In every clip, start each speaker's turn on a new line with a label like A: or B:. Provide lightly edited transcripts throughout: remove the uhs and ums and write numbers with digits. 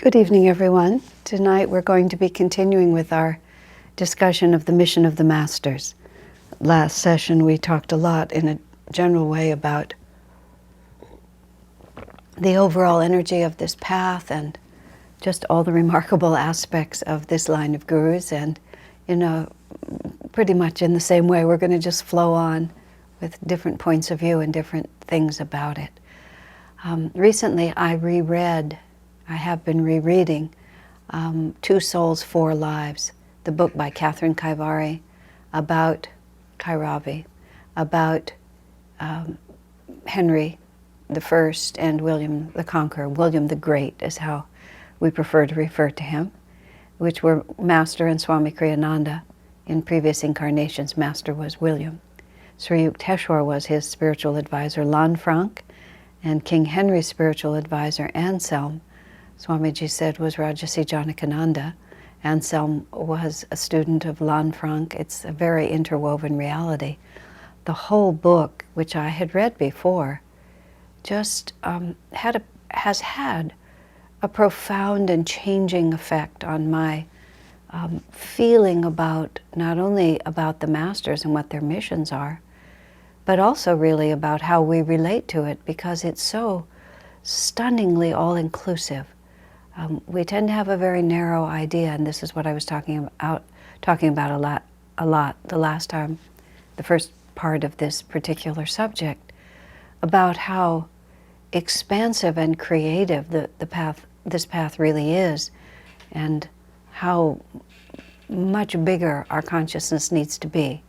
A: Good evening, everyone. Tonight we're going to be continuing with our discussion of the mission of the Masters. Last session we talked a lot in a general way about the overall energy of this path and just all the remarkable aspects of this line of gurus, and pretty much in the same way we're going to just flow on with different points of view and different things about it. Recently I have been rereading Two Souls, Four Lives, the book by Catherine Kaivari about Henry I and William the Conqueror. William the Great is how we prefer to refer to him, which were Master and Swami Kriyananda. In previous incarnations, Master was William. Sri Yukteswar was his spiritual advisor, Lanfranc, and King Henry's spiritual advisor, Anselm, Swamiji said, was Rajarsi Janakananda. Anselm was a student of Lanfranc. It's a very interwoven reality. The whole book, which I had read before, just has had a profound and changing effect on my feeling about not only about the Masters and what their missions are, but also really about how we relate to it, because it's so stunningly all-inclusive. We tend to have a very narrow idea, and this is what I was talking about a lot the last time, the first part of this particular subject, about how expansive and creative this path really is, and how much bigger our consciousness needs to be.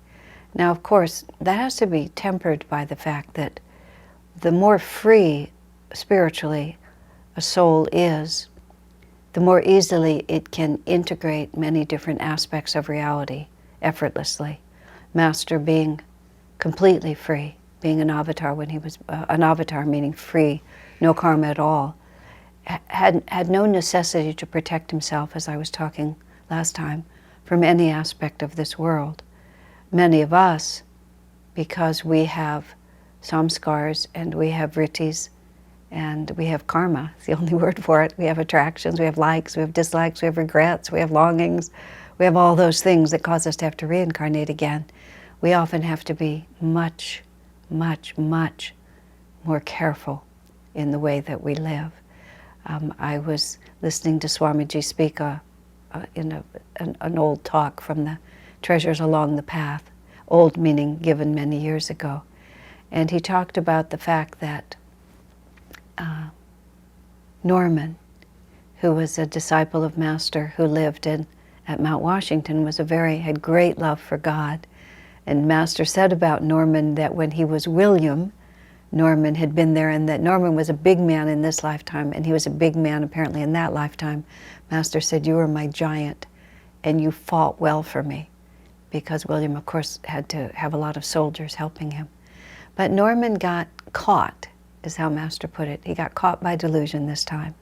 A: Now, of course, that has to be tempered by the fact that the more free spiritually a soul is, the more easily it can integrate many different aspects of reality effortlessly. Master being completely free, being an avatar when he was an avatar, meaning free, no karma at all, had no necessity to protect himself, as I was talking last time, from any aspect of this world. Many of us, because we have samskars and we have vrittis and we have karma, it's the only word for it. We have attractions, we have likes, we have dislikes, we have regrets, we have longings, we have all those things that cause us to have to reincarnate again. We often have to be much, much, much more careful in the way that we live. I was listening to Swamiji speak in an old talk from the Treasures Along the Path, old meaning given many years ago. And he talked about the fact that Norman, who was a disciple of Master who lived at Mount Washington, had great love for God. And Master said about Norman that when he was William, Norman had been there, and that Norman was a big man in this lifetime, and he was a big man apparently in that lifetime. Master said, "You were my giant, and you fought well for me," because William, of course, had to have a lot of soldiers helping him. But Norman got caught, is how Master put it. He got caught by delusion this time.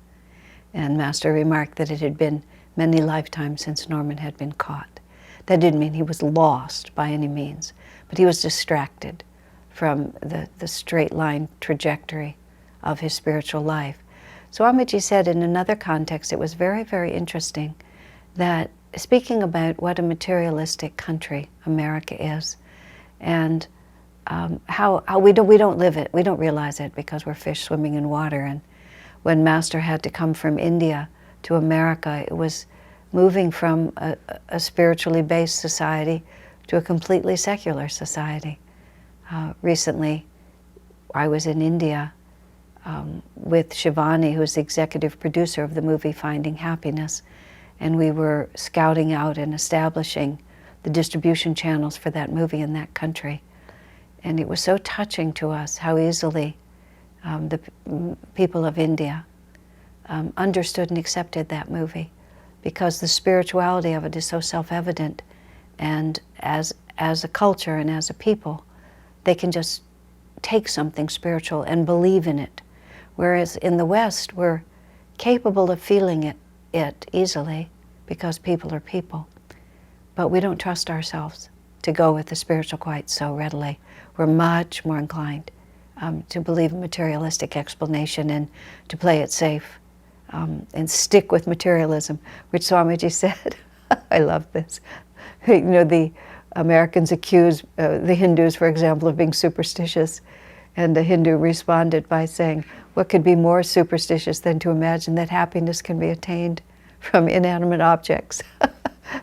A: And Master remarked that it had been many lifetimes since Norman had been caught. That didn't mean he was lost by any means, but he was distracted from the straight line trajectory of his spiritual life. So Swamiji said in another context, it was very, very interesting, that speaking about what a materialistic country America is, and how we don't live it, we don't realize it because we're fish swimming in water. And when Master had to come from India to America, it was moving from a spiritually based society to a completely secular society. Recently, I was in India with Shivani, who's the executive producer of the movie Finding Happiness, and we were scouting out and establishing the distribution channels for that movie in that country. And it was so touching to us how easily the people of India understood and accepted that movie, because the spirituality of it is so self-evident, and as a culture and as a people, they can just take something spiritual and believe in it. Whereas in the West, we're capable of feeling it easily because people are people. But we don't trust ourselves to go with the spiritual quite so readily. We're much more inclined to believe a materialistic explanation and to play it safe and stick with materialism, which Swamiji said. I love this. You know, the Americans accuse the Hindus, for example, of being superstitious, and the Hindu responded by saying, what could be more superstitious than to imagine that happiness can be attained from inanimate objects,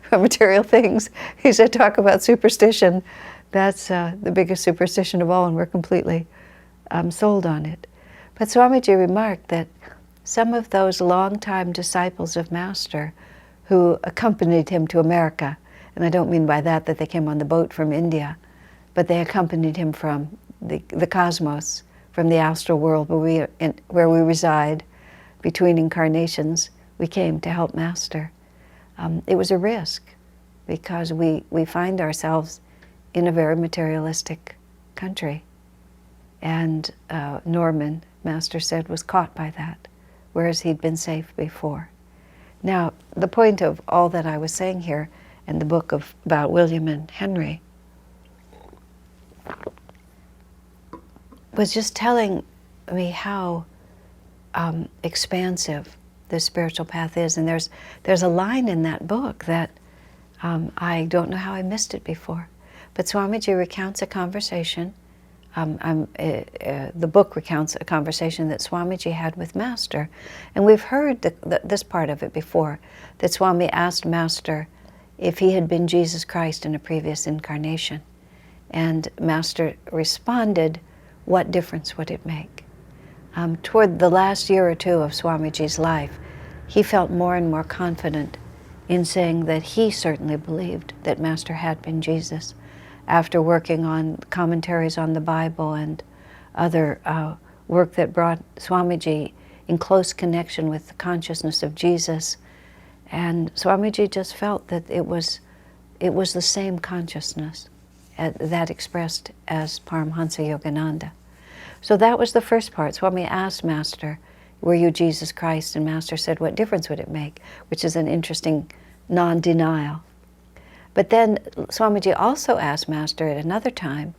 A: from material things? He said, talk about superstition. That's the biggest superstition of all, and we're completely sold on it. But Swamiji remarked that some of those longtime disciples of Master who accompanied him to America, and I don't mean by that they came on the boat from India, but they accompanied him from the cosmos, from the astral world where we reside between incarnations. We came to help Master. It was a risk because we find ourselves in a very materialistic country. And Norman, Master said, was caught by that, whereas he'd been safe before. Now, the point of all that I was saying here in the book about William and Henry was just telling me how expansive the spiritual path is. And there's a line in that book that I don't know how I missed it before. But Swamiji recounts a conversation. The book recounts a conversation that Swamiji had with Master. And we've heard this part of it before, that Swami asked Master if he had been Jesus Christ in a previous incarnation. And Master responded, what difference would it make? Toward the last year or two of Swamiji's life, he felt more and more confident in saying that he certainly believed that Master had been Jesus, after working on commentaries on the Bible and other work that brought Swamiji in close connection with the consciousness of Jesus. And Swamiji just felt that it was the same consciousness that expressed as Paramhansa Yogananda. So that was the first part. Swami asked Master, were you Jesus Christ? And Master said, what difference would it make? Which is an interesting non-denial. But then Swamiji also asked Master at another time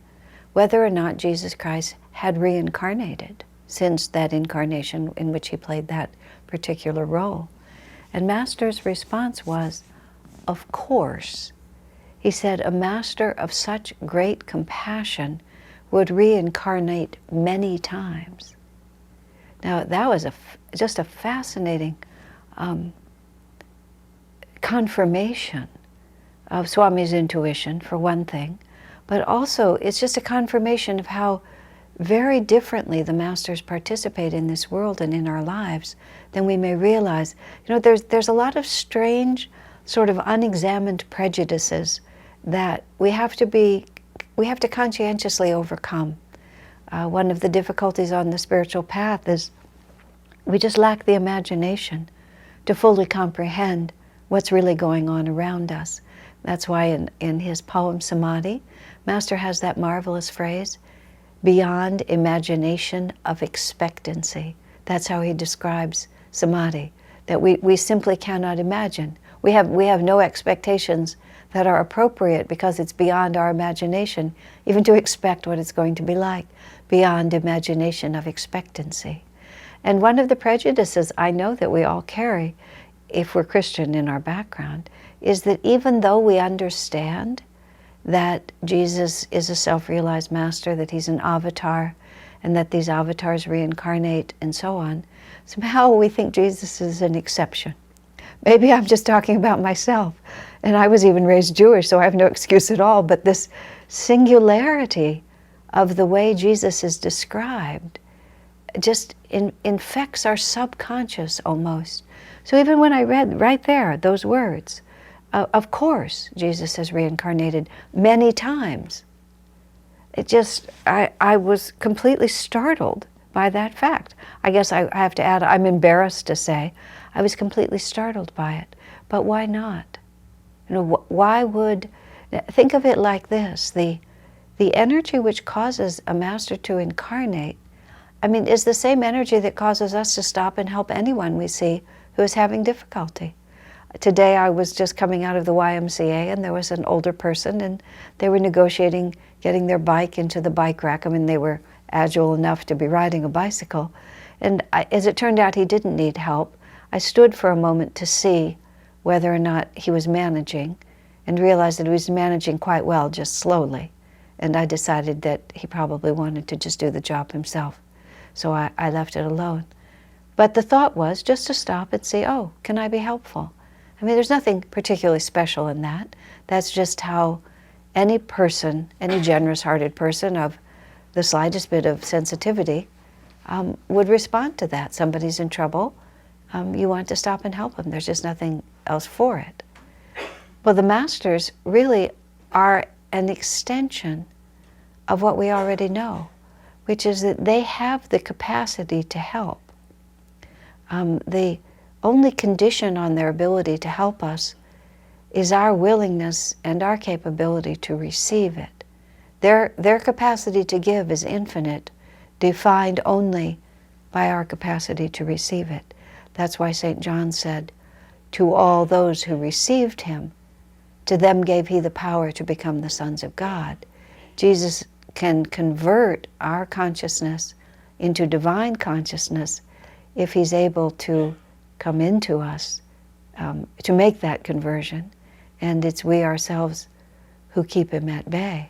A: whether or not Jesus Christ had reincarnated since that incarnation in which he played that particular role. And Master's response was, of course. He said, a master of such great compassion would reincarnate many times. Now that was just a fascinating confirmation of Swami's intuition, for one thing, but also it's just a confirmation of how very differently the Masters participate in this world and in our lives than we may realize. You know, there's a lot of strange, sort of unexamined prejudices that we have to conscientiously overcome. One of the difficulties on the spiritual path is we just lack the imagination to fully comprehend what's really going on around us. That's why in his poem Samadhi, Master has that marvelous phrase, beyond imagination of expectancy. That's how he describes Samadhi, that we simply cannot imagine. We have no expectations that are appropriate because it's beyond our imagination, even to expect what it's going to be like, beyond imagination of expectancy. And one of the prejudices I know that we all carry, if we're Christian in our background, is that even though we understand that Jesus is a self-realized Master, that he's an avatar, and that these avatars reincarnate and so on, somehow we think Jesus is an exception. Maybe I'm just talking about myself, and I was even raised Jewish, so I have no excuse at all, but this singularity of the way Jesus is described just infects our subconscious almost. So even when I read right there those words, of course Jesus has reincarnated many times, I was completely startled by that fact. I guess I have to add, I'm embarrassed to say, I was completely startled by it. But why not? You know, why would, think of it like this, the energy which causes a Master to incarnate, I mean, is the same energy that causes us to stop and help anyone we see who is having difficulty. Today I was just coming out of the YMCA and there was an older person and they were negotiating getting their bike into the bike rack. I mean, they were agile enough to be riding a bicycle. And as it turned out, he didn't need help. I stood for a moment to see whether or not he was managing, and realized that he was managing quite well, just slowly. And I decided that he probably wanted to just do the job himself. So I left it alone. But the thought was just to stop and see, oh, can I be helpful? I mean, there's nothing particularly special in that. That's just how any person, any generous-hearted person of the slightest bit of sensitivity would respond to that. Somebody's in trouble, you want to stop and help them. There's just nothing else for it. Well, the masters really are an extension of what we already know, which is that they have the capacity to help. The only condition on their ability to help us is our willingness and our capability to receive it. Their capacity to give is infinite, defined only by our capacity to receive it. That's why St. John said, "To all those who received him, to them gave he the power to become the sons of God." Jesus can convert our consciousness into divine consciousness if he's able to come into us to make that conversion. And it's we ourselves who keep him at bay.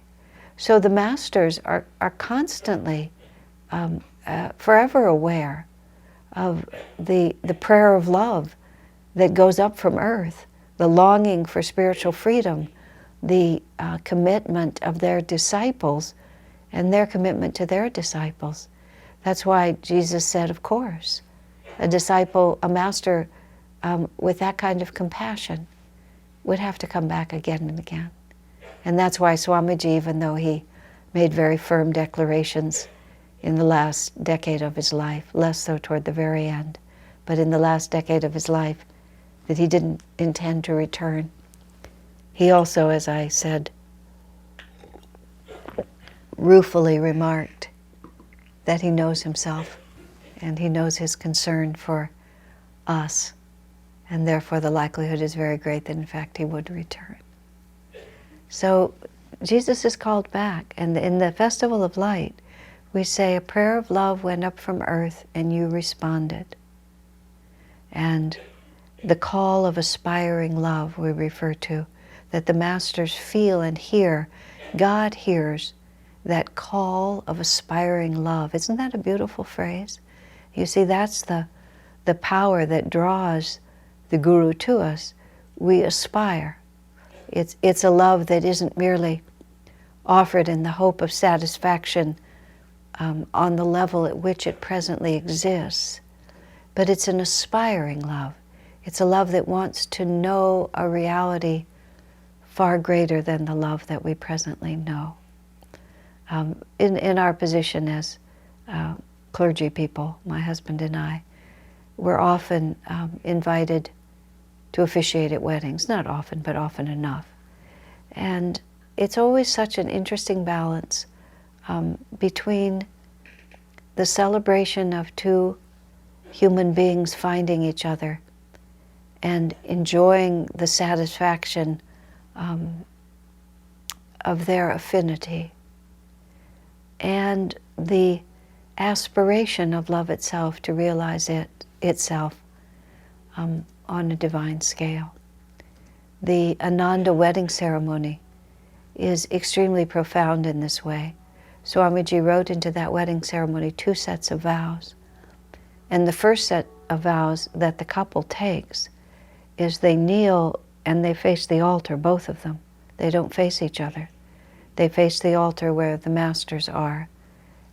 A: So the masters are constantly, forever aware of the prayer of love that goes up from earth, the longing for spiritual freedom, the commitment of their disciples and their commitment to their disciples. That's why Jesus said, of course, a disciple, a master with that kind of compassion would have to come back again and again. And that's why Swamiji, even though he made very firm declarations in the last decade of his life, less so toward the very end, but in the last decade of his life, that he didn't intend to return. He also, as I said, ruefully remarked that he knows himself and he knows his concern for us, and therefore the likelihood is very great that in fact he would return. So Jesus is called back, and in the Festival of Light we say, a prayer of love went up from earth and you responded. And the call of aspiring love we refer to, that the masters feel and hear. God hears that call of aspiring love. Isn't that a beautiful phrase? You see, that's the power that draws the Guru to us. We aspire. It's a love that isn't merely offered in the hope of satisfaction on the level at which it presently exists, but it's an aspiring love. It's a love that wants to know a reality far greater than the love that we presently know. In our position as clergy people, my husband and I, we're often invited to officiate at weddings. Not often, but often enough. And it's always such an interesting balance between the celebration of two human beings finding each other and enjoying the satisfaction of their affinity, and the aspiration of love itself to realize itself on a divine scale. The Ananda wedding ceremony is extremely profound in this way. Swamiji wrote into that wedding ceremony 2 sets of vows. And the first set of vows that the couple takes is they kneel and they face the altar, both of them. They don't face each other. They face the altar where the masters are.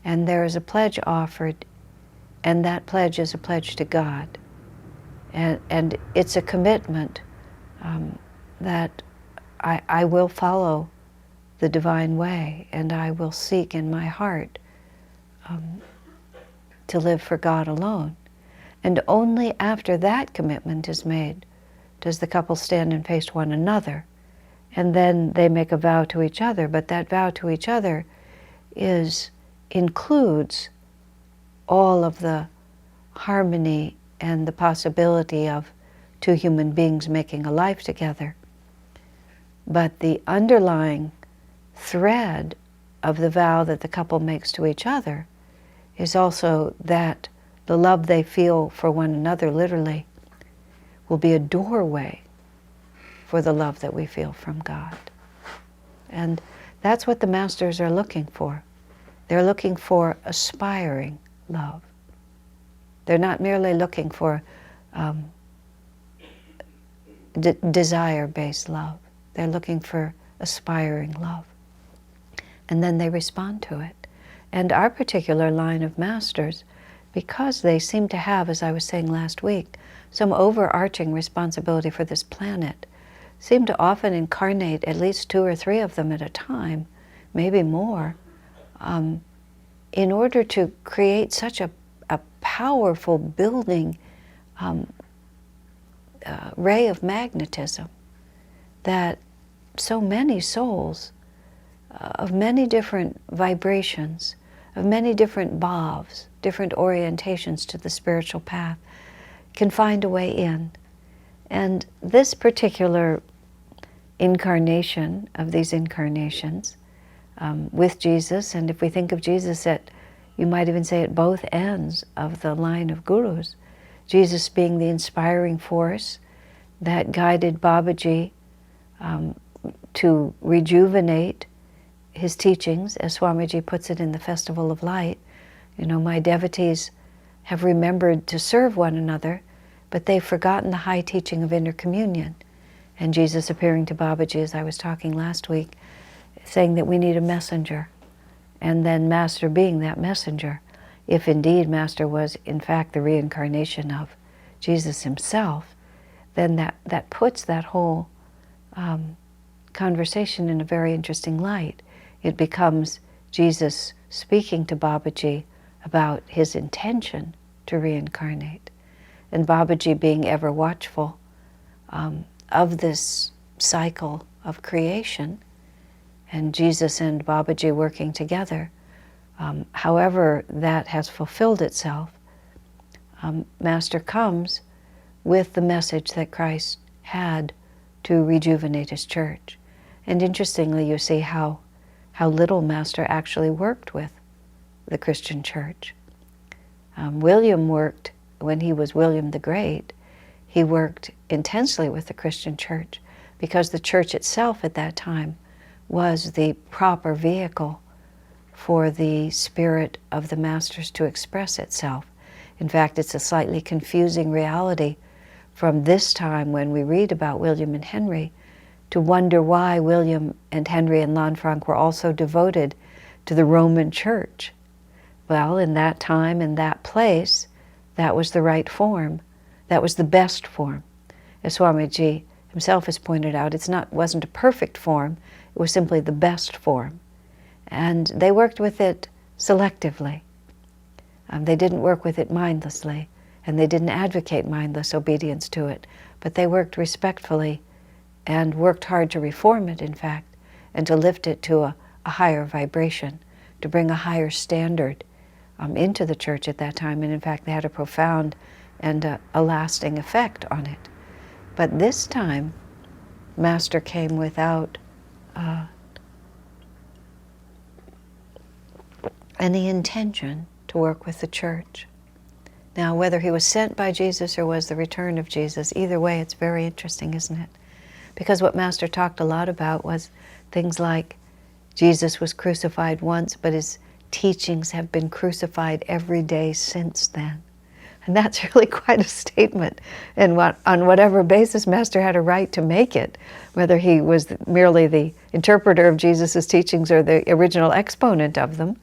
A: And there is a pledge offered, and that pledge is a pledge to God. And it's a commitment that I will follow the divine way, and I will seek in my heart to live for God alone. And only after that commitment is made does the couple stand and face one another. And then they make a vow to each other, but that vow to each other includes all of the harmony and the possibility of two human beings making a life together. But the underlying thread of the vow that the couple makes to each other is also that the love they feel for one another, literally, will be a doorway for the love that we feel from God. And that's what the masters are looking for. They're looking for aspiring love. They're not merely looking for desire-based love. They're looking for aspiring love. And then they respond to it. And our particular line of masters, because they seem to have, as I was saying last week, some overarching responsibility for this planet, seem to often incarnate at least 2 or 3 of them at a time, maybe more, in order to create such a powerful building ray of magnetism that so many souls of many different vibrations, of many different bhavs, different orientations to the spiritual path, can find a way in. And this particular incarnation of these incarnations with Jesus, and if we think of Jesus at, you might even say at both ends of the line of gurus, Jesus being the inspiring force that guided Babaji to rejuvenate his teachings, as Swamiji puts it in the Festival of Light. You know, my devotees have remembered to serve one another, but they've forgotten the high teaching of intercommunion. And Jesus appearing to Babaji, as I was talking last week, saying that we need a messenger, and then Master being that messenger. If indeed Master was in fact the reincarnation of Jesus himself, then that puts that whole conversation in a very interesting light. It becomes Jesus speaking to Babaji about his intention to reincarnate, and Babaji being ever watchful of this cycle of creation, and Jesus and Babaji working together. However that has fulfilled itself, Master comes with the message that Christ had to rejuvenate his church. And interestingly, you see how little Master actually worked with the Christian church. William worked, when he was William the Great, he worked intensely with the Christian church, because the church itself at that time was the proper vehicle for the spirit of the masters to express itself. In fact, it's a slightly confusing reality from this time when we read about William and Henry to wonder why William and Henry and Lanfranc were also devoted to the Roman Church. Well, in that time, in that place, that was the right form. That was the best form. As Swamiji himself has pointed out, wasn't a perfect form, it was simply the best form. And they worked with it selectively. They didn't work with it mindlessly, and they didn't advocate mindless obedience to it, but they worked respectfully and worked hard to reform it, in fact, and to lift it to a higher vibration, to bring a higher standard into the church at that time. And in fact, they had a profound and a lasting effect on it. But this time, Master came without any intention to work with the church. Now, whether he was sent by Jesus or was the return of Jesus, either way, it's very interesting, isn't it? Because what Master talked a lot about was things like Jesus was crucified once, but his teachings have been crucified every day since then. And that's really quite a statement. And on whatever basis Master had a right to make it, whether he was merely the interpreter of Jesus' teachings or the original exponent of them,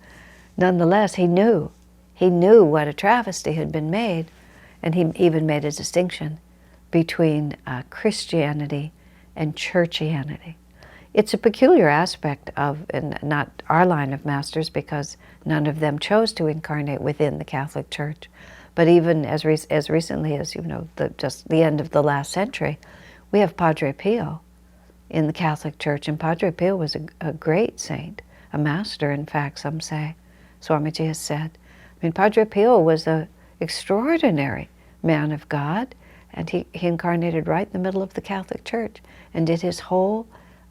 A: nonetheless, he knew what a travesty had been made, and he even made a distinction between Christianity and churchianity. It's a peculiar aspect of, and not our line of masters, because none of them chose to incarnate within the Catholic Church. But even as recently as, just the end of the last century, we have Padre Pio in the Catholic Church, and Padre Pio was a great saint, a master, in fact, some say. Swamiji has said. I mean, Padre Pio was an extraordinary man of God, and he incarnated right in the middle of the Catholic Church and did his whole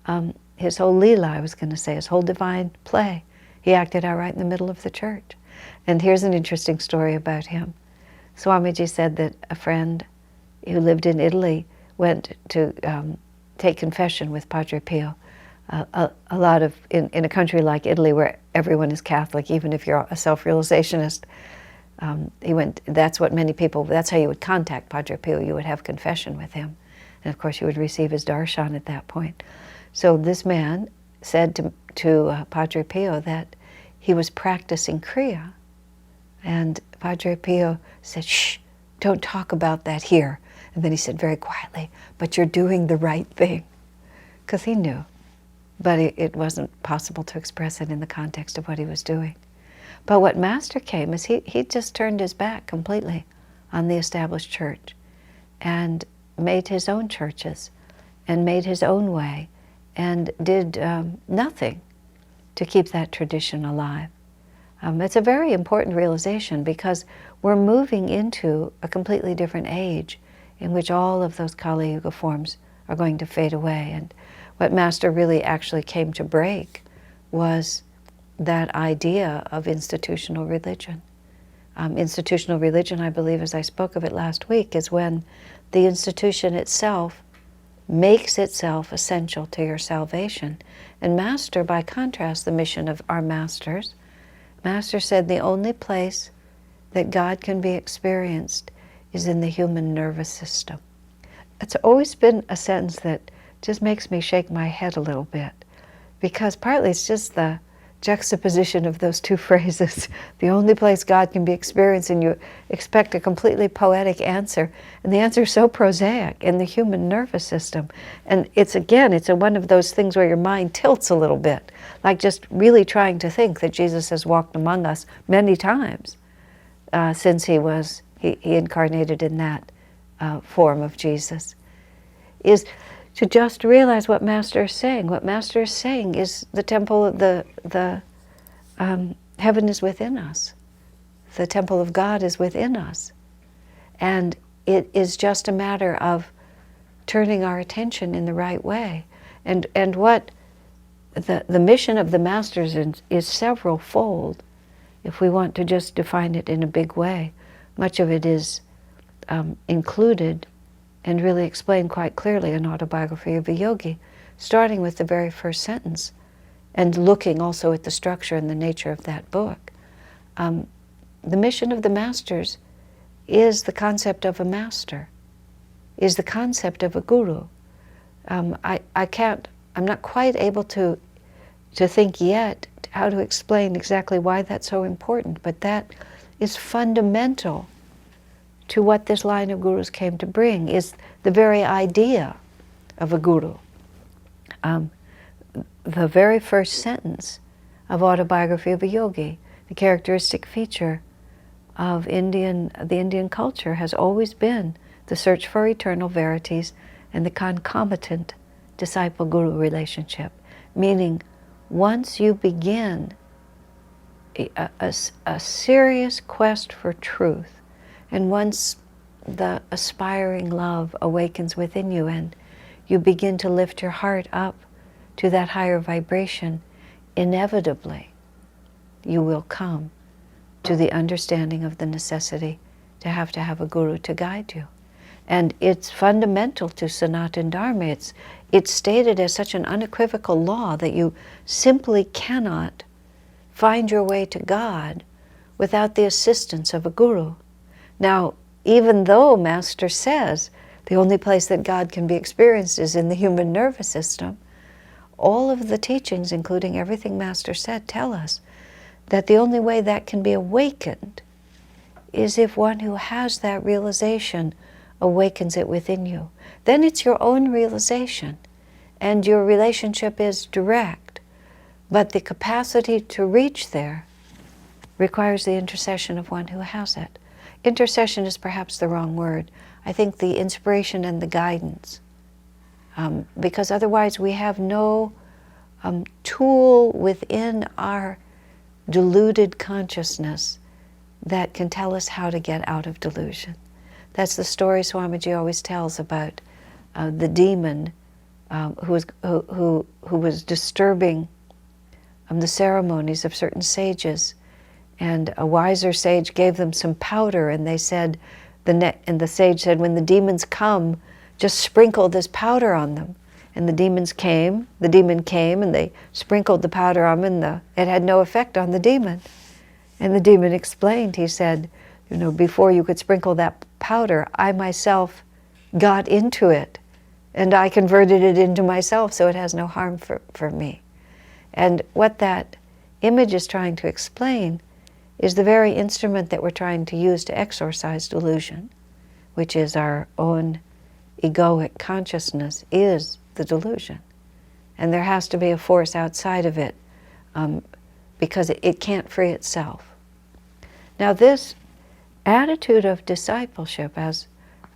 A: Leela, I was going to say, his whole divine play. He acted out right in the middle of the church. And here's an interesting story about him. Swamiji said that a friend who lived in Italy, went to take confession with Padre Pio. A lot of, in a country like Italy where everyone is Catholic, even if you're a self-realizationist, that's what many people, that's how you would contact Padre Pio. You would have confession with him. And of course you would receive his darshan at that point. So this man said to Padre Pio that he was practicing Kriya. And Padre Pio said, "Shh, don't talk about that here." And then he said very quietly, "But you're doing the right thing." Because he knew. But it wasn't possible to express it in the context of what he was doing. But what Master came is he just turned his back completely on the established church and made his own churches and made his own way and did nothing to keep that tradition alive. It's a very important realization because we're moving into a completely different age in which all of those Kali Yuga forms are going to fade away. And what Master really actually came to break was that idea of institutional religion. Institutional religion, I believe, as I spoke of it last week, is when the institution itself makes itself essential to your salvation. And Master, by contrast, the mission of our masters, Master said the only place that God can be experienced is in the human nervous system. It's always been a sentence that just makes me shake my head a little bit, because partly it's just the juxtaposition of those two phrases. The only place God can be experienced, and you expect a completely poetic answer, and the answer is so prosaic, in the human nervous system. And it's one of those things where your mind tilts a little bit, like just really trying to think that Jesus has walked among us many times since he incarnated in that form of Jesus, is to just realize what Master is saying. What Master is saying is the temple of the heaven is within us. The temple of God is within us. And it is just a matter of turning our attention in the right way. And what the mission of the Masters is several-fold, if we want to just define it in a big way. Much of it is included and really explained quite clearly in Autobiography of a Yogi, starting with the very first sentence and looking also at the structure and the nature of that book. The mission of the Masters is the concept of a master, is the concept of a guru. I'm not quite able to think yet how to explain exactly why that's so important, but that is fundamental to what this line of gurus came to bring, is the very idea of a guru. The very first sentence of Autobiography of a Yogi, the characteristic feature of the Indian culture has always been the search for eternal verities and the concomitant disciple-guru relationship, meaning once you begin a serious quest for truth, and once the aspiring love awakens within you and you begin to lift your heart up to that higher vibration, inevitably you will come to the understanding of the necessity to have a guru to guide you. And it's fundamental to Sanatana Dharma. It's stated as such an unequivocal law that you simply cannot find your way to God without the assistance of a guru. Now, even though Master says the only place that God can be experienced is in the human nervous system, all of the teachings, including everything Master said, tell us that the only way that can be awakened is if one who has that realization awakens it within you. Then it's your own realization, and your relationship is direct. But the capacity to reach there requires the intercession of one who has it. Intercession is perhaps the wrong word. I think the inspiration and the guidance. Because otherwise we have no tool within our deluded consciousness that can tell us how to get out of delusion. That's the story Swamiji always tells about the demon who was disturbing the ceremonies of certain sages. And a wiser sage gave them some powder, and they said, And the sage said, when the demons come, just sprinkle this powder on them. And the demon came, and they sprinkled the powder on him, and it had no effect on the demon. And the demon explained, he said, before you could sprinkle that powder, I myself got into it, and I converted it into myself, so it has no harm for me. And what that image is trying to explain is the very instrument that we're trying to use to exorcise delusion, which is our own egoic consciousness, is the delusion. And there has to be a force outside of it because it can't free itself. Now this attitude of discipleship as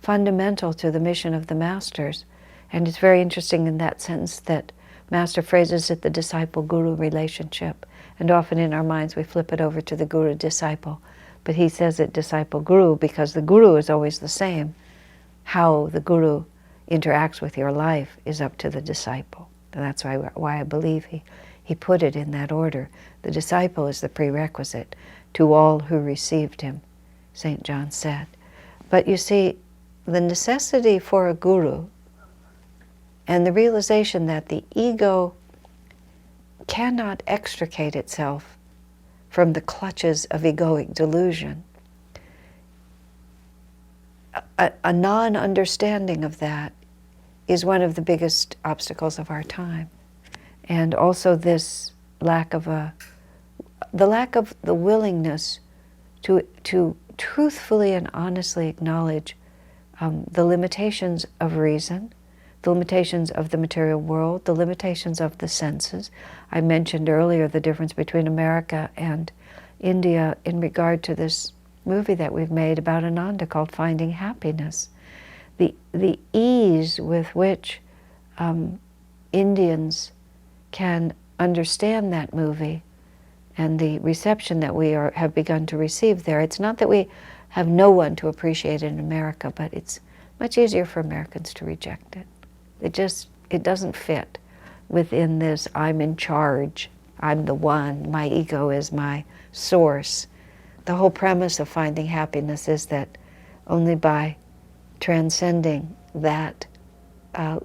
A: fundamental to the mission of the masters, and it's very interesting in that sense that Master phrases it the disciple-guru relationship, and often in our minds we flip it over to the guru-disciple, but he says it disciple-guru because the guru is always the same. How the guru interacts with your life is up to the disciple. And that's why I believe he put it in that order. The disciple is the prerequisite to all who received him, St. John said. But you see, the necessity for a guru and the realization that the ego cannot extricate itself from the clutches of egoic delusion. A non-understanding of that is one of the biggest obstacles of our time. And also this lack of the willingness to truthfully and honestly acknowledge the limitations of reason, the limitations of the material world, the limitations of the senses. I mentioned earlier the difference between America and India in regard to this movie that we've made about Ananda called Finding Happiness. The ease with which Indians can understand that movie and the reception that we have begun to receive there. It's not that we have no one to appreciate it in America, but it's much easier for Americans to reject it. It doesn't fit within this I'm in charge, I'm the one, my ego is my source. The whole premise of Finding Happiness is that only by transcending that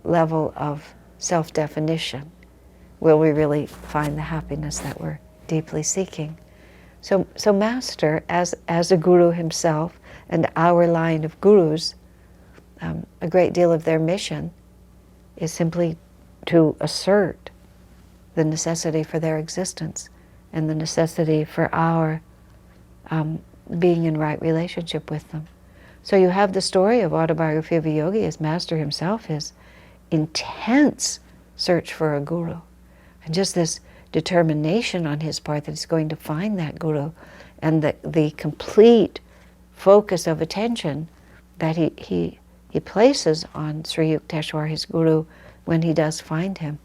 A: level of self-definition will we really find the happiness that we're deeply seeking. So Master, as a guru himself, and our line of gurus, a great deal of their mission is simply to assert the necessity for their existence and the necessity for our being in right relationship with them. So you have the story of Autobiography of a Yogi as Master himself, his intense search for a guru, and just this determination on his part that he's going to find that guru, and the complete focus of attention that he places on Sri Yukteswar, his guru, when he does find him.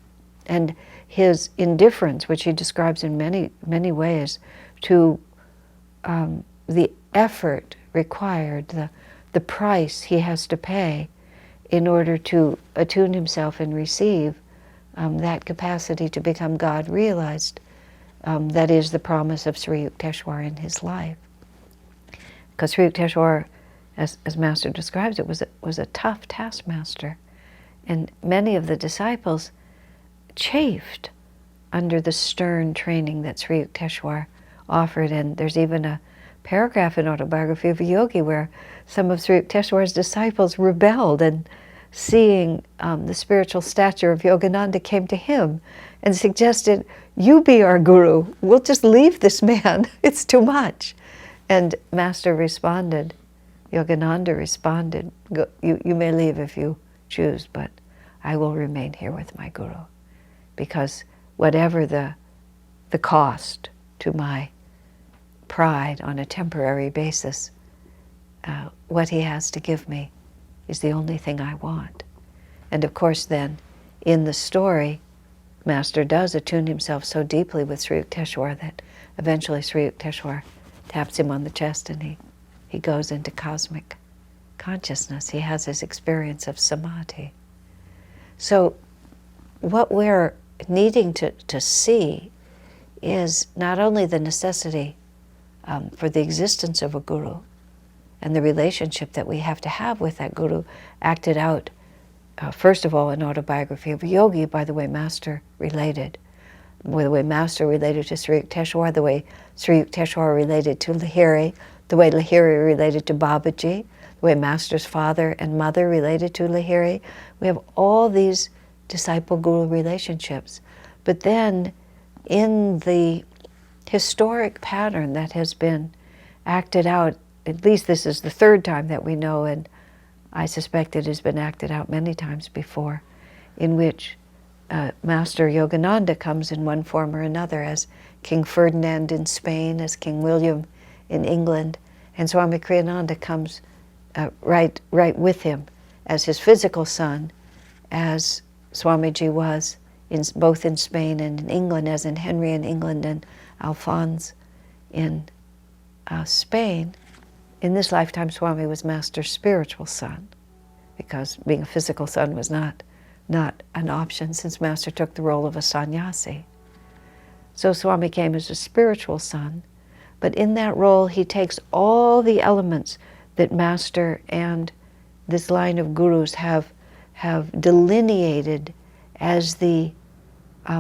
A: And his indifference, which he describes in many, many ways, to the effort required, the price he has to pay in order to attune himself and receive that capacity to become God realized. That is the promise of Sri Yukteswar in his life. Because Sri Yukteswar, as Master describes it, was a tough taskmaster. And many of the disciples chafed under the stern training that Sri Yukteswar offered. And there's even a paragraph in Autobiography of a Yogi where some of Sri Yukteswar's disciples rebelled, and seeing the spiritual stature of Yogananda came to him and suggested, you be our guru, we'll just leave this man, it's too much. And Master responded, Yogananda responded, you may leave if you choose, but I will remain here with my guru, because whatever the cost to my pride on a temporary basis, what he has to give me is the only thing I want. And of course then, in the story, Master does attune himself so deeply with Sri Yukteswar that eventually Sri Yukteswar taps him on the chest and he goes into cosmic consciousness. He has his experience of samadhi. So what we're needing to see is not only the necessity for the existence of a guru, and the relationship that we have to have with that Guru acted out, first of all, an autobiography of a yogi, by the way Master related. The way Master related to Sri Yukteswar, the way Sri Yukteswar related to Lahiri, the way Lahiri related to Babaji, the way Master's father and mother related to Lahiri. We have all these disciple-guru relationships. But then, in the historic pattern that has been acted out, at least this is the third time that we know, and I suspect it has been acted out many times before, in which Master Yogananda comes in one form or another as King Ferdinand in Spain, as King William in England, and Swami Kriyananda comes right with him as his physical son, as Swamiji was both in Spain and in England, as in Henry in England and Alphonse in Spain. In this lifetime, Swami was Master's spiritual son, because being a physical son was not an option, since Master took the role of a sannyasi. So Swami came as a spiritual son, but in that role he takes all the elements that Master and this line of gurus have delineated as the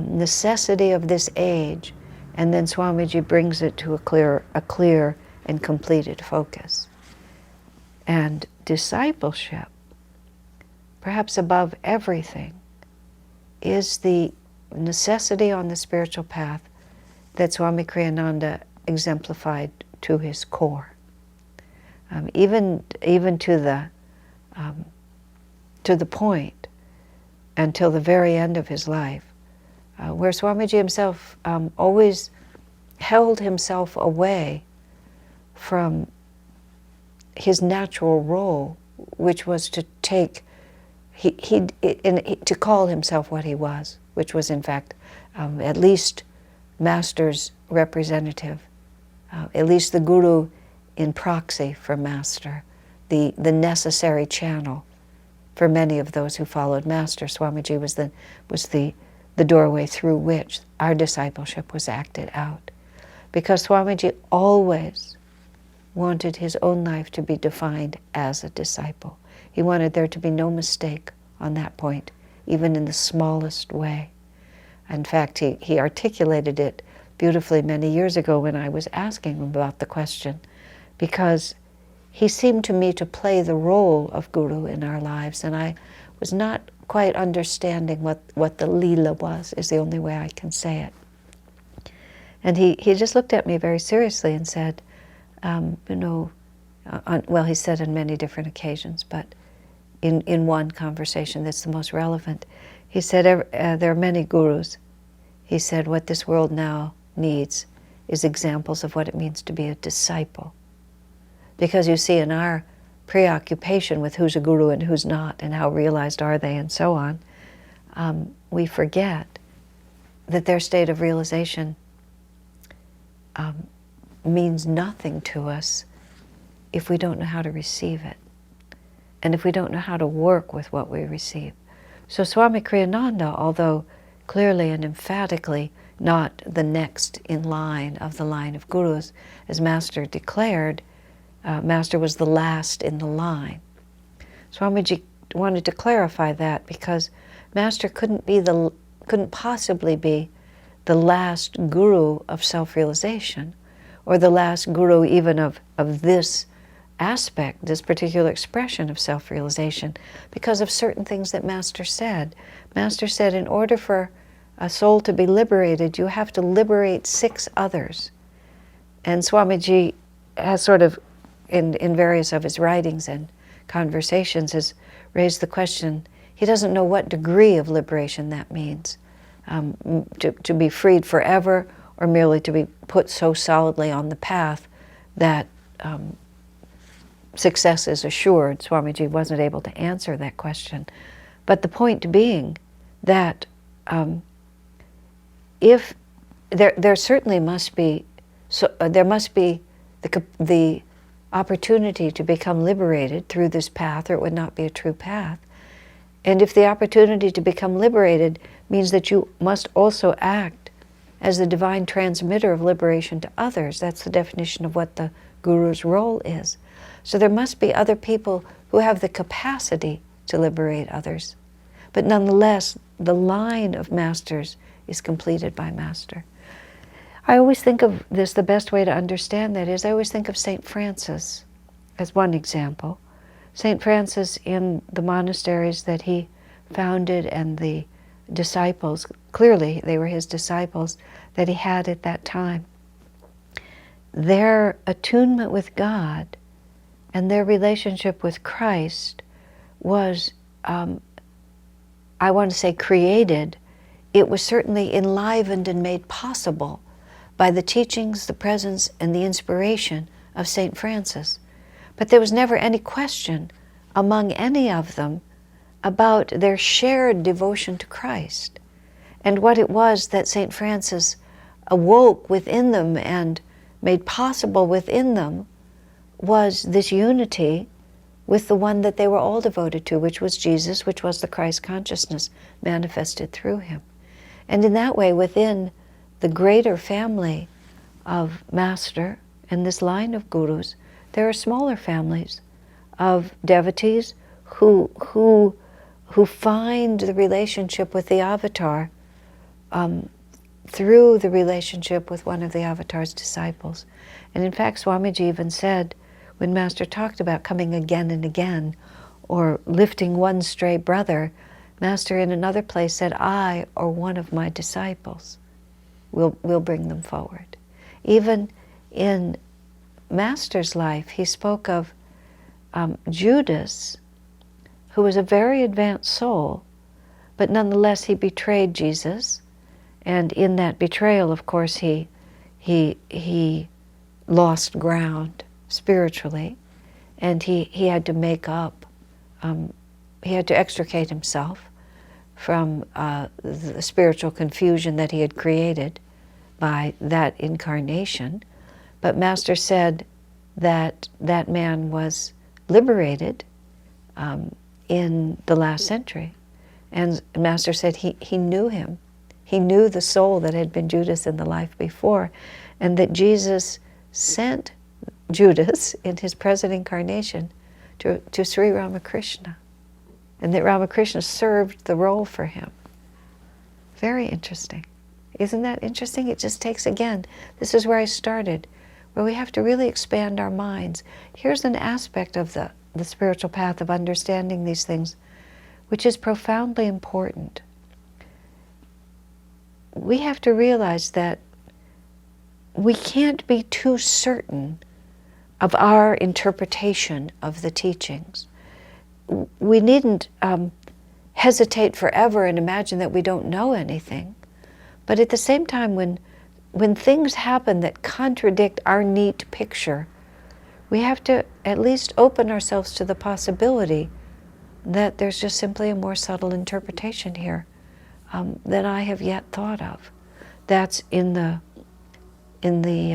A: necessity of this age, and then Swamiji brings it to a clear and completed focus. And discipleship, perhaps above everything, is the necessity on the spiritual path that Swami Kriyananda exemplified to his core. Even to the point, until the very end of his life, where Swamiji himself always held himself away from his natural role, which was to take, to call himself what he was, which was in fact at least Master's representative, at least the Guru in proxy for Master, the necessary channel for many of those who followed Master. Swamiji was the doorway through which our discipleship was acted out. Because Swamiji always wanted his own life to be defined as a disciple. He wanted there to be no mistake on that point, even in the smallest way. In fact, he articulated it beautifully many years ago when I was asking him about the question, because he seemed to me to play the role of Guru in our lives, and I was not quite understanding what the Leela was, is the only way I can say it. And he just looked at me very seriously and said, well, he said on many different occasions, but in one conversation that's the most relevant, he said, there are many gurus. He said, what this world now needs is examples of what it means to be a disciple. Because you see, in our preoccupation with who's a guru and who's not, and how realized are they, and so on, we forget that their state of realization means nothing to us if we don't know how to receive it, and if we don't know how to work with what we receive. So Swami Kriyananda, although clearly and emphatically not the next in line of the line of gurus, as Master declared, Master was the last in the line. Swamiji wanted to clarify that, because Master couldn't possibly be the last guru of self-realization, or the last guru even of this aspect, this particular expression of self-realization, because of certain things that Master said. Master said, in order for a soul to be liberated, you have to liberate 6 others. And Swamiji has sort of, in various of his writings and conversations, has raised the question, he doesn't know what degree of liberation that means, to be freed forever, or merely to be put so solidly on the path that success is assured. Swamiji wasn't able to answer that question. But the point being that if there certainly must be, there must be the opportunity to become liberated through this path, or it would not be a true path. And if the opportunity to become liberated means that you must also act as the divine transmitter of liberation to others, that's the definition of what the guru's role is. So there must be other people who have the capacity to liberate others. But nonetheless, the line of masters is completed by master. I always think of this, the best way to understand that is, I always think of St. Francis as one example. St. Francis, in the monasteries that he founded and the disciples, clearly they were his disciples, that he had at that time, their attunement with God and their relationship with Christ was, I want to say created, it was certainly enlivened and made possible by the teachings, the presence, and the inspiration of St. Francis. But there was never any question among any of them about their shared devotion to Christ. And what it was that St. Francis awoke within them and made possible within them was this unity with the one that they were all devoted to, which was Jesus, which was the Christ consciousness manifested through him. And in that way, within the greater family of master and this line of gurus, there are smaller families of devotees who find the relationship with the avatar through the relationship with one of the avatar's disciples. And in fact, Swamiji even said, when Master talked about coming again and again, or lifting one stray brother, Master in another place said, I or one of my disciples will bring them forward. Even in Master's life, he spoke of Judas, who was a very advanced soul, but nonetheless he betrayed Jesus, and in that betrayal, of course, he lost ground spiritually, and he had to make up, he had to extricate himself from the spiritual confusion that he had created by that incarnation. But Master said that that man was liberated in the last century. And Master said he knew him. He knew the soul that had been Judas in the life before, and that Jesus sent Judas in his present incarnation to Sri Ramakrishna, and that Ramakrishna served the role for him. Very interesting. Isn't that interesting? It just takes, again, this is where I started, where we have to really expand our minds. Here's an aspect of the spiritual path of understanding these things, which is profoundly important. We have to realize that we can't be too certain of our interpretation of the teachings. We needn't hesitate forever and imagine that we don't know anything. But at the same time, when things happen that contradict our neat picture, we have to at least open ourselves to the possibility that there's just simply a more subtle interpretation here than I have yet thought of. That's in the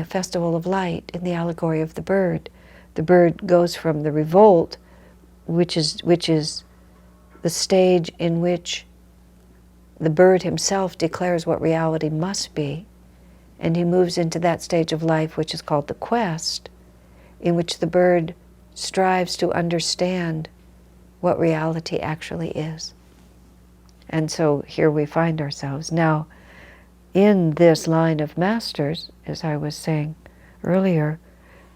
A: Festival of Light, in the allegory of the bird. The bird goes from the revolt, which is the stage in which the bird himself declares what reality must be, and he moves into that stage of life which is called the quest, in which the bird strives to understand what reality actually is. And so here we find ourselves. Now, in this line of masters, as I was saying earlier,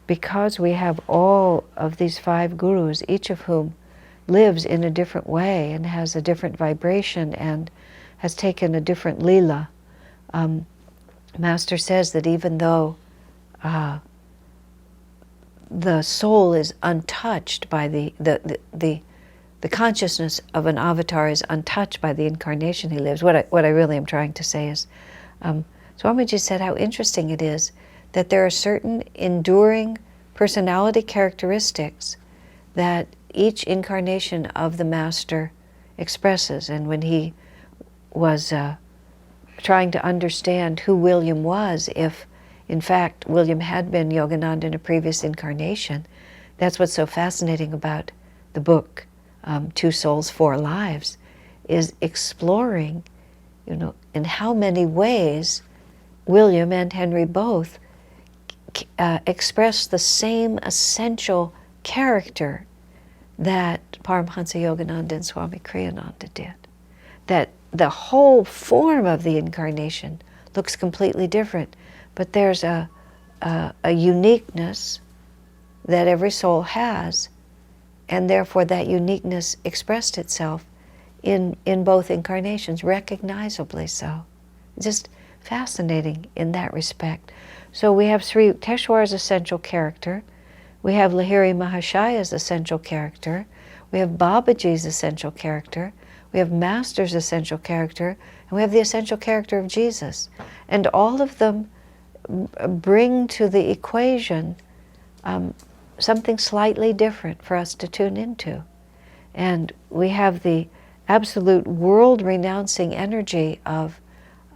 A: because we have all of these 5 gurus, each of whom lives in a different way and has a different vibration and has taken a different lila, Master says that even though the soul is untouched by the consciousness of an avatar is untouched by the incarnation he lives, what I really am trying to say is, Swamiji said how interesting it is that there are certain enduring personality characteristics that each incarnation of the Master expresses. And when he was trying to understand who William was, if in fact William had been Yogananda in a previous incarnation, that's what's so fascinating about the book, 2 Souls, 4 Lives, is exploring, in how many ways William and Henry both express the same essential character that Paramhansa Yogananda and Swami Kriyananda did. That the whole form of the incarnation looks completely different, but there's a uniqueness that every soul has, and therefore that uniqueness expressed itself in both incarnations, recognizably so. Just fascinating in that respect. So we have Sri Yukteswar's essential character, we have Lahiri Mahashaya's essential character, we have Babaji's essential character, we have Master's essential character, and we have the essential character of Jesus. And all of them bring to the equation something slightly different for us to tune into. And we have the absolute world-renouncing energy of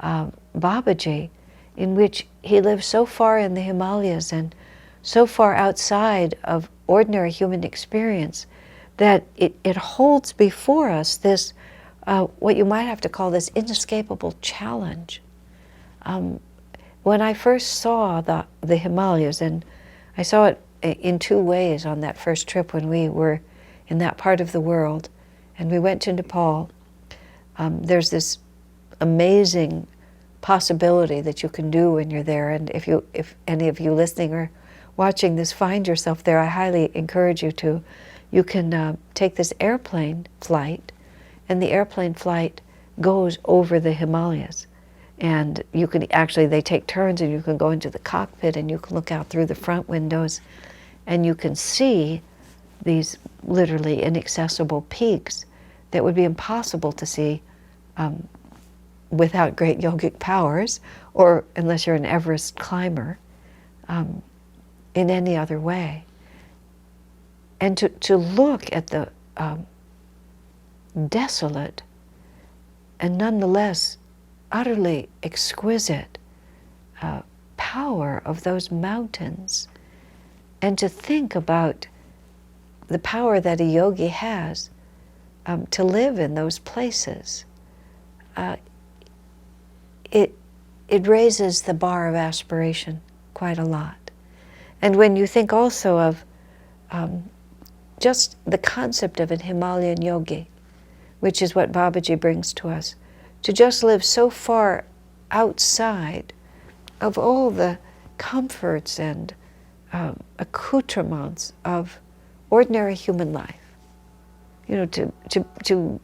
A: Babaji, in which he lives so far in the Himalayas and so far outside of ordinary human experience that it holds before us this, what you might have to call this inescapable challenge. When I first saw the Himalayas, and I saw it in two ways on that first trip when we were in that part of the world, and we went to Nepal, there's this amazing possibility that you can do when you're there, and if any of you listening or watching this find yourself there, I highly encourage you to. You can take this airplane flight, and the airplane flight goes over the Himalayas. And you can actually, they take turns, and you can go into the cockpit and you can look out through the front windows and you can see these literally inaccessible peaks that would be impossible to see without great yogic powers, or unless you're an Everest climber, in any other way. And to look at the desolate and nonetheless utterly exquisite power of those mountains, and to think about the power that a yogi has to live in those places, it raises the bar of aspiration quite a lot. And when you think also of just the concept of an Himalayan yogi, which is what Babaji brings to us, to just live so far outside of all the comforts and accoutrements of ordinary human life. You know, to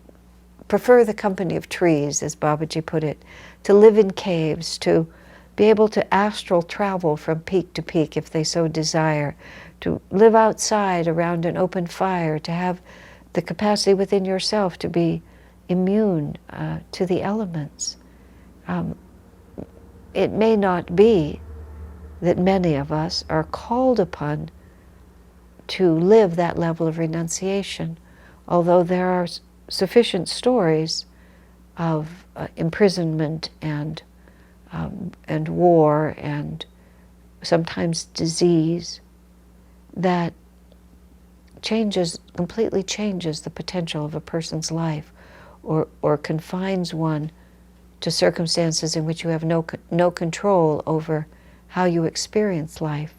A: prefer the company of trees, as Babaji put it, to live in caves, to be able to astral travel from peak to peak if they so desire, to live outside around an open fire, to have the capacity within yourself to be immune to the elements. It may not be that many of us are called upon to live that level of renunciation, although there are sufficient stories of imprisonment and war and sometimes disease that completely changes the potential of a person's life, or confines one to circumstances in which you have no control over how you experience life.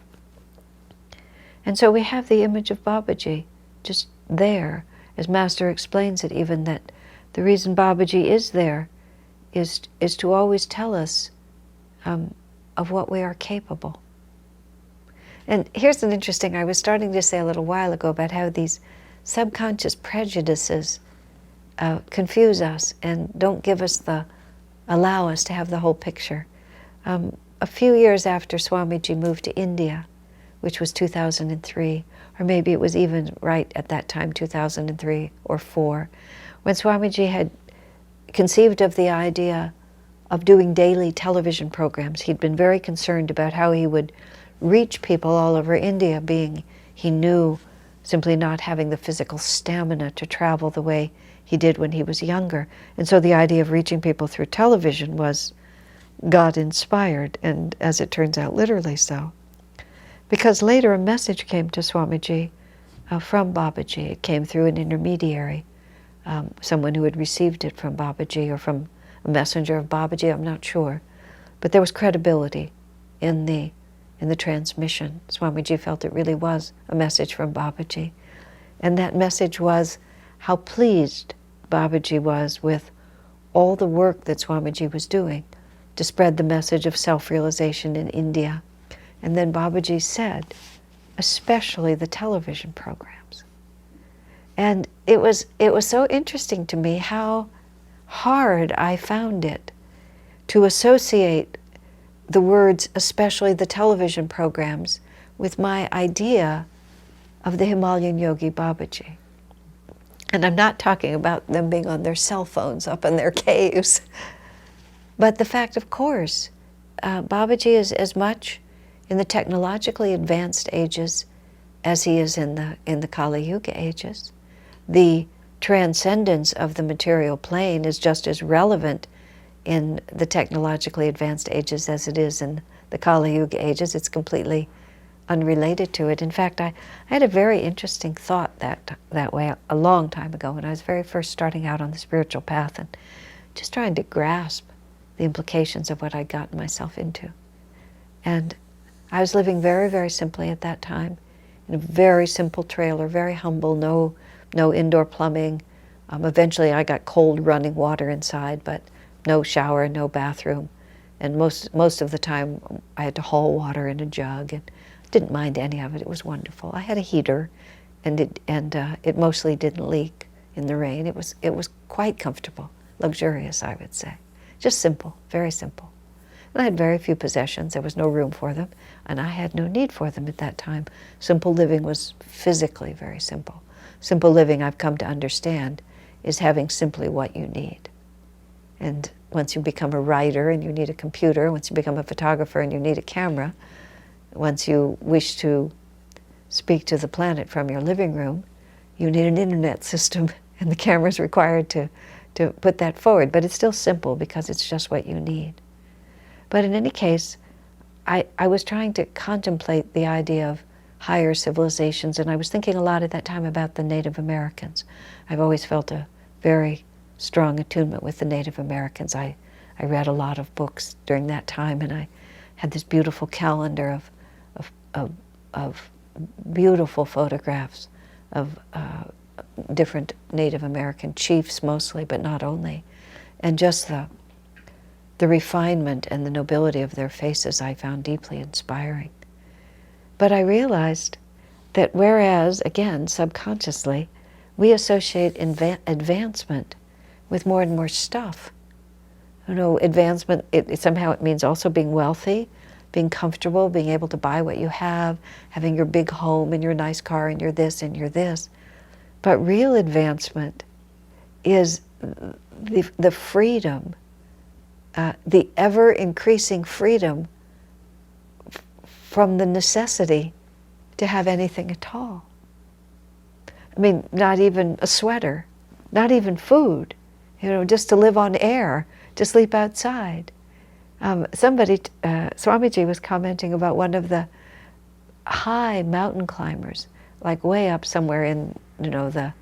A: And so we have the image of Babaji just there, as Master explains it even, that the reason Babaji is there is to always tell us of what we are capable. And here's an interesting, I was starting to say a little while ago about how these subconscious prejudices confuse us and don't allow us to have the whole picture. A few years after Swamiji moved to India, which was 2003, or maybe it was even right at that time, 2003 or 4, when Swamiji had conceived of the idea of doing daily television programs. He'd been very concerned about how he would reach people all over India, being, he knew, simply not having the physical stamina to travel the way he did when he was younger. And so the idea of reaching people through television was God-inspired, and as it turns out, literally so. Because later a message came to Swamiji from Babaji. It came through an intermediary, someone who had received it from Babaji or from a messenger of Babaji, I'm not sure. But there was credibility in the in the transmission. Swamiji felt it really was a message from Babaji. And that message was how pleased Babaji was with all the work that Swamiji was doing to spread the message of self-realization in India. And then Babaji said, especially the television programs. And it was so interesting to me how hard I found it to associate the words, especially the television programs, with my idea of the Himalayan yogi Babaji. And I'm not talking about them being on their cell phones up in their caves, but the fact, of course, Babaji is as much in the technologically advanced ages as he is in the Kali Yuga ages. The transcendence of the material plane is just as relevant in the technologically advanced ages as it is in the Kali Yuga ages. It's completely unrelated to it. In fact, I had a very interesting thought that way a long time ago when I was very first starting out on the spiritual path and just trying to grasp the implications of what I'd gotten myself into. And I was living very, very simply at that time in a very simple trailer, very humble, no indoor plumbing. Eventually I got cold running water inside, but no shower, no bathroom. And most of the time I had to haul water in a jug, and didn't mind any of it. It was wonderful. I had a heater, and it mostly didn't leak in the rain. It was quite comfortable, luxurious, I would say. Just simple, very simple. And I had very few possessions. There was no room for them, and I had no need for them at that time. Simple living was physically very simple. Simple living, I've come to understand, is having simply what you need. And once you become a writer and you need a computer, once you become a photographer and you need a camera, once you wish to speak to the planet from your living room, you need an internet system, and the camera is required to put that forward. But it's still simple because it's just what you need. But in any case, I was trying to contemplate the idea of higher civilizations, and I was thinking a lot at that time about the Native Americans. I've always felt a very strong attunement with the Native Americans. I read a lot of books during that time, and I had this beautiful calendar of beautiful photographs of different Native American chiefs mostly, but not only. And just the refinement and the nobility of their faces I found deeply inspiring. But I realized that whereas, again, subconsciously, we associate advancement with more and more stuff. You know, advancement, somehow it means also being wealthy, being comfortable, being able to buy what you have, having your big home and your nice car and your this and your this. But real advancement is the freedom, the ever-increasing freedom from the necessity to have anything at all. I mean, not even a sweater, not even food, you know, just to live on air, to sleep outside. Swamiji was commenting about one of the high mountain climbers, like way up somewhere in, you know,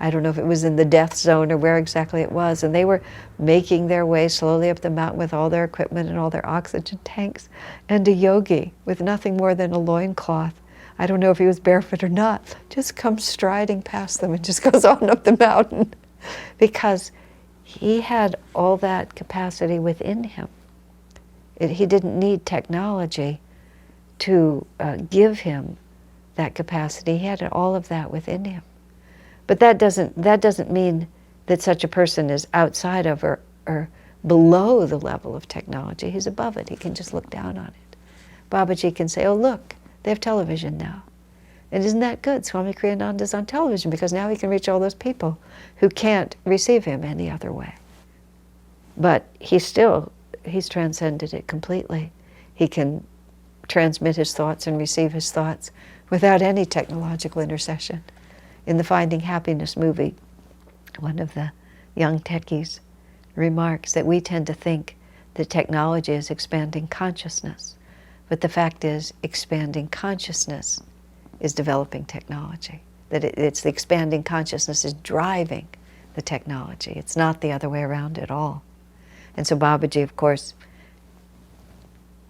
A: I don't know if it was in the death zone or where exactly it was, and they were making their way slowly up the mountain with all their equipment and all their oxygen tanks, and a yogi with nothing more than a loincloth, I don't know if he was barefoot or not, just comes striding past them and just goes on up the mountain because he had all that capacity within him. He didn't need technology to give him that capacity. He had all of that within him. But that doesn't mean that such a person is outside of or below the level of technology. He's above it. He can just look down on it. Babaji can say, oh, look, they have television now. And isn't that good? Swami Kriyananda's on television because now he can reach all those people who can't receive him any other way. But he's transcended it completely. He can transmit his thoughts and receive his thoughts without any technological intercession. In the Finding Happiness movie, one of the young techies remarks that we tend to think that technology is expanding consciousness, but the fact is expanding consciousness is developing technology. That it's the expanding consciousness is driving the technology. It's not the other way around at all. And so Babaji, of course,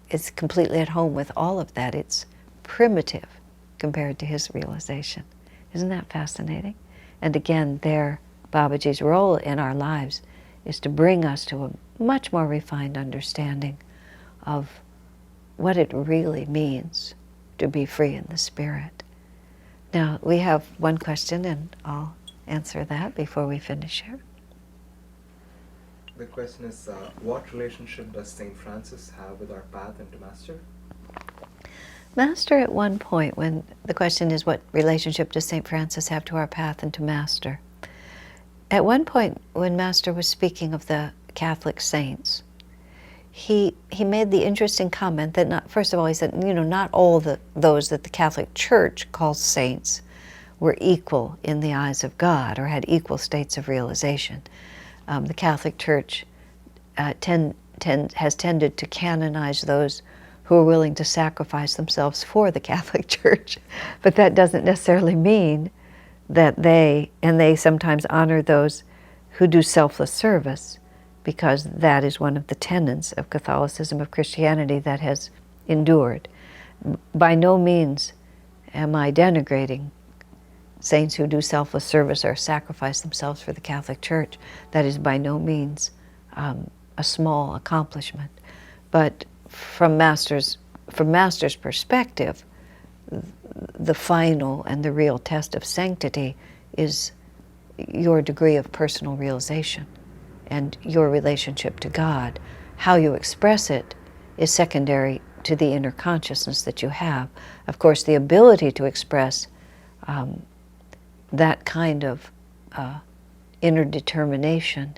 A: is completely at home with all of that. It's primitive compared to his realization. Isn't that fascinating? And again, there, Babaji's role in our lives is to bring us to a much more refined understanding of what it really means to be free in the spirit. Now, we have one question, and I'll answer that before we finish here.
B: The question is, what relationship does St. Francis have with our path into Master?
A: Master, at one point, when the question is, what relationship does St. Francis have to our path and to Master? At one point, when Master was speaking of the Catholic saints, he made the interesting comment that, not, first of all, he said, not all those that the Catholic Church calls saints were equal in the eyes of God or had equal states of realization. The Catholic Church has tended to canonize those who are willing to sacrifice themselves for the Catholic Church, but that doesn't necessarily mean that they sometimes honor those who do selfless service, because that is one of the tenets of Catholicism, of Christianity, that has endured. By no means am I denigrating saints who do selfless service or sacrifice themselves for the Catholic Church. That is by no means a small accomplishment. But from Master's perspective, the final and the real test of sanctity is your degree of personal realization and your relationship to God. How you express it is secondary to the inner consciousness that you have. Of course, the ability to express that kind of inner determination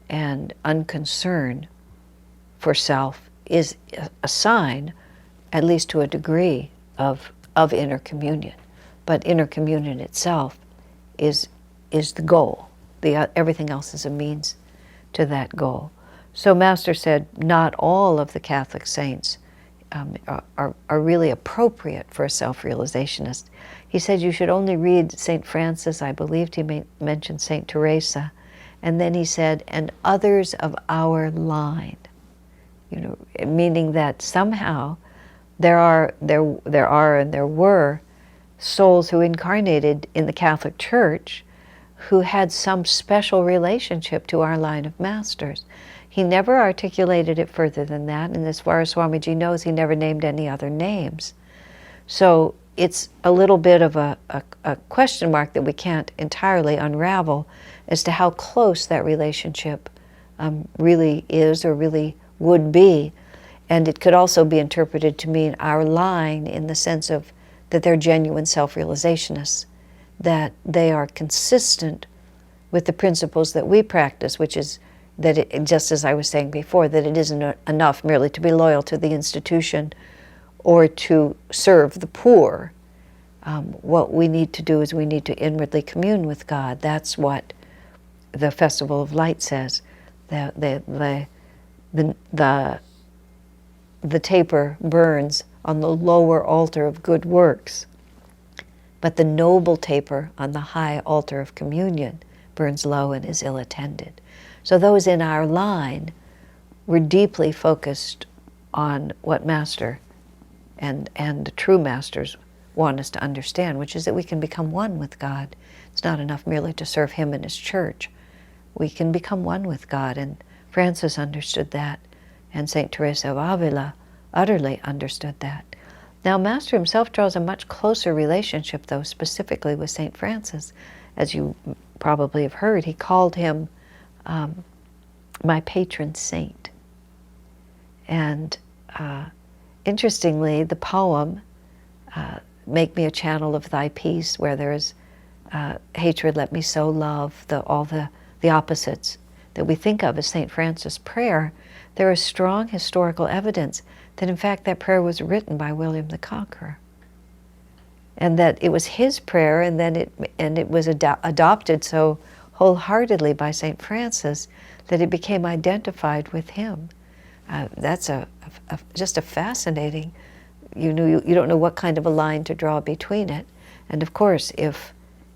A: and unconcern for self is a sign, at least to a degree, of inner communion. But inner communion itself is the goal. Everything else is a means to that goal. So Master said not all of the Catholic saints are really appropriate for a self-realizationist. He said you should only read St. Francis, I believed he mentioned St. Teresa, and then he said, and others of our line. Meaning that somehow there were souls who incarnated in the Catholic Church who had some special relationship to our line of masters. He never articulated it further than that, and as far as Swamiji knows, he never named any other names. So it's a little bit of a question mark that we can't entirely unravel as to how close that relationship really is or really would be. And it could also be interpreted to mean our line in the sense of that they're genuine self-realizationists, that they are consistent with the principles that we practice, which is that, just as I was saying before, that it isn't enough merely to be loyal to the institution or to serve the poor. What we need to do is we need to inwardly commune with God. That's what the Festival of Light says. The taper burns on the lower altar of good works, but the noble taper on the high altar of communion burns low and is ill-attended. So those in our line were deeply focused on what Master and the true Masters want us to understand, which is that we can become one with God. It's not enough merely to serve Him and His church. We can become one with God, and Francis understood that, and St. Teresa of Avila utterly understood that. Now, Master himself draws a much closer relationship, though, specifically with St. Francis. As you probably have heard, he called him my patron saint. And interestingly, the poem, Make Me a Channel of Thy Peace, where there is hatred, let me sow love, all the opposites that we think of as St. Francis' prayer, there is strong historical evidence that in fact that prayer was written by William the Conqueror. And that it was his prayer, and then it was adopted so wholeheartedly by St. Francis that it became identified with him. That's just a fascinating, you don't know what kind of a line to draw between it. And of course, if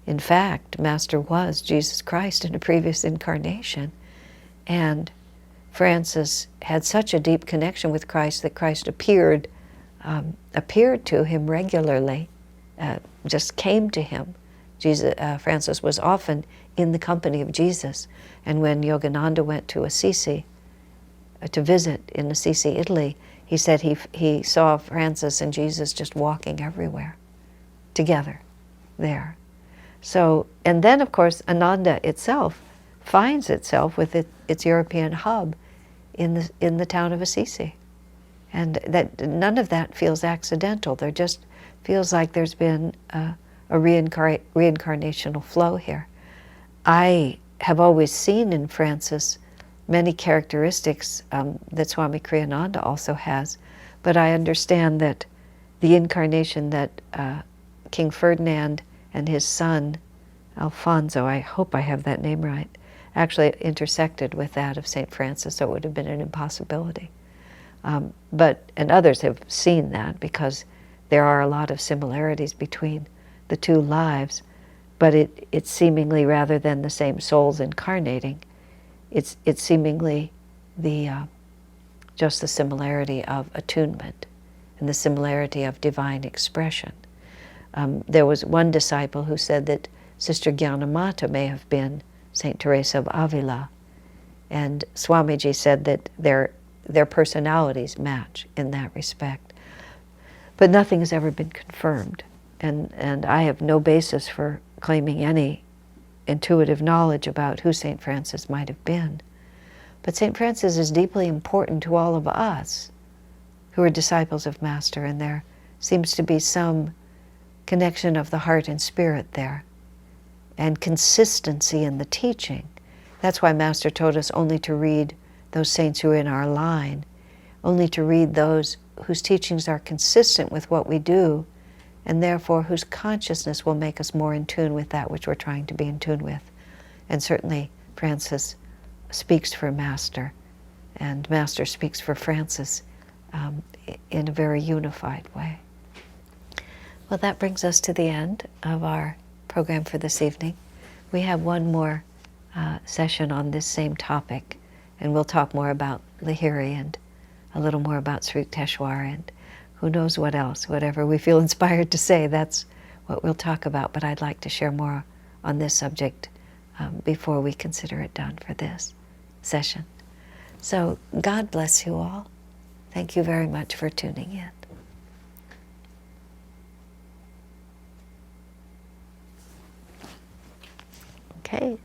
A: in fact Master was Jesus Christ in a previous incarnation, and
C: Francis had such a deep connection with Christ that Christ appeared to him regularly, just came to him. Francis was often in the company of Jesus. And when Yogananda went to Assisi to visit in Assisi, Italy, he said he saw Francis and Jesus just walking everywhere together there. So, and then of course Ananda itself finds itself with its European hub in the town of Assisi. And that none of that feels accidental. There just feels like there's been a reincarnational flow here. I have always seen in Francis many characteristics that Swami Kriyananda also has, but I understand that the incarnation that King Ferdinand and his son Alfonso, I hope I have that name right, actually intersected with that of St. Francis, so it would have been an impossibility. And others have seen that because there are a lot of similarities between the two lives, but it's seemingly, rather than the same souls incarnating, it's seemingly just the similarity of attunement and the similarity of divine expression. There was one disciple who said that Sister Gyanamata may have been Saint Teresa of Avila, and Swamiji said that their personalities match in that respect. But nothing has ever been confirmed, and I have no basis for claiming any intuitive knowledge about who St. Francis might have been. But St. Francis is deeply important to all of us who are disciples of Master, and there seems to be some connection of the heart and spirit there, and consistency in the teaching. That's why Master told us only to read those saints who are in our line, only to read those whose teachings are consistent with what we do, and therefore whose consciousness will make us more in tune with that which we're trying to be in tune with. And certainly Francis speaks for Master, and Master speaks for Francis in a very unified way. Well, that brings us to the end of our program for this evening. We have one more session on this same topic, and we'll talk more about Lahiri and a little more about Sri Yukteswar and who knows what else. Whatever we feel inspired to say, that's what we'll talk about. But I'd like to share more on this subject before we consider it done for this session. So God bless you all. Thank you very much for tuning in. Okay.